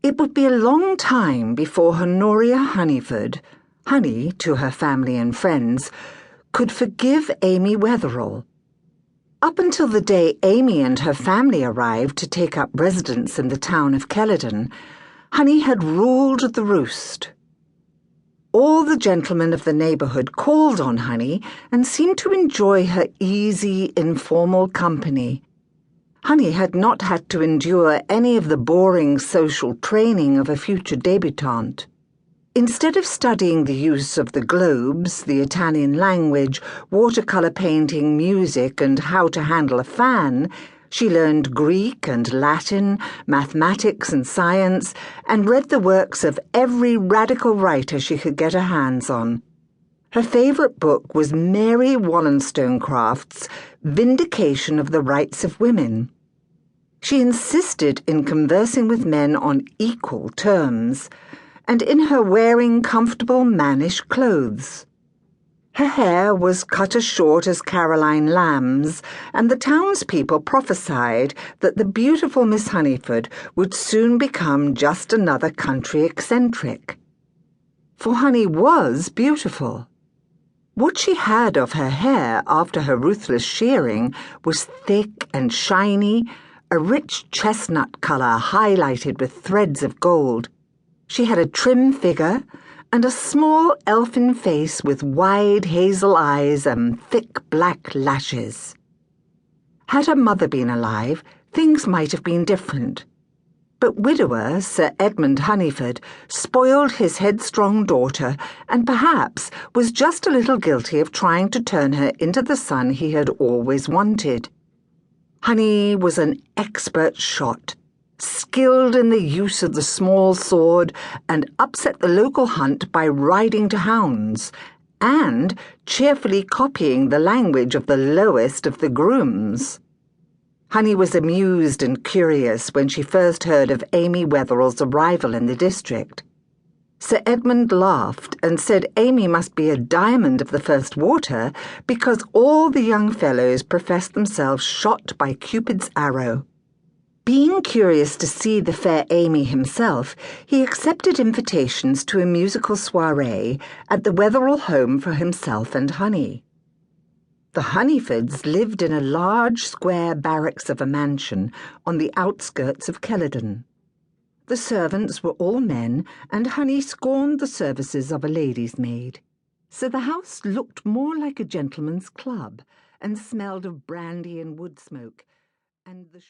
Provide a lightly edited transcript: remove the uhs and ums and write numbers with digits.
It would be a long time before Honaria Honeyford, Honey to her family and friends, could forgive Amy Wetherell. Up until the day Amy and her family arrived to take up residence in the town of Kelladon, Honey had ruled the roost. All the gentlemen of the neighbourhood called on Honey and seemed to enjoy her easy, informal company. Honey had not had to endure any of the boring social training of a future debutante. Instead of studying the use of the globes, the Italian language, watercolour painting, music, and how to handle a fan, she learned Greek and Latin, mathematics and science, and read the works of every radical writer she could get her hands on. Her favourite book was Mary Wollstonecraft's Vindication of the Rights of Women. She insisted in conversing with men on equal terms, and in her wearing comfortable mannish clothes. Her hair was cut as short as Caroline Lamb's, and the townspeople prophesied that the beautiful Miss Honeyford would soon become just another country eccentric. For Honey was beautiful. What she had of her hair after her ruthless shearing was thick and shiny, a rich chestnut colour highlighted with threads of gold. She had a trim figure and a small elfin face with wide hazel eyes and thick black lashes. Had her mother been alive, things might have been different. But widower Sir Edmund Honeyford spoiled his headstrong daughter and perhaps was just a little guilty of trying to turn her into the son he had always wanted. Honey was an expert shot, skilled in the use of the small sword, and upset the local hunt by riding to hounds, and cheerfully copying the language of the lowest of the grooms. Honey was amused and curious when she first heard of Amy Wetherell's arrival in the district. Sir Edmund laughed and said Amy must be a diamond of the first water because all the young fellows professed themselves shot by Cupid's arrow. Being curious to see the fair Amy himself, he accepted invitations to a musical soiree at the Wetherell home for himself and Honey. The Honeyfords lived in a large square barracks of a mansion on the outskirts of Kelladon. The servants were all men, and Honey scorned the services of a lady's maid. So the house looked more like a gentleman's club, and smelled of brandy and wood smoke, and the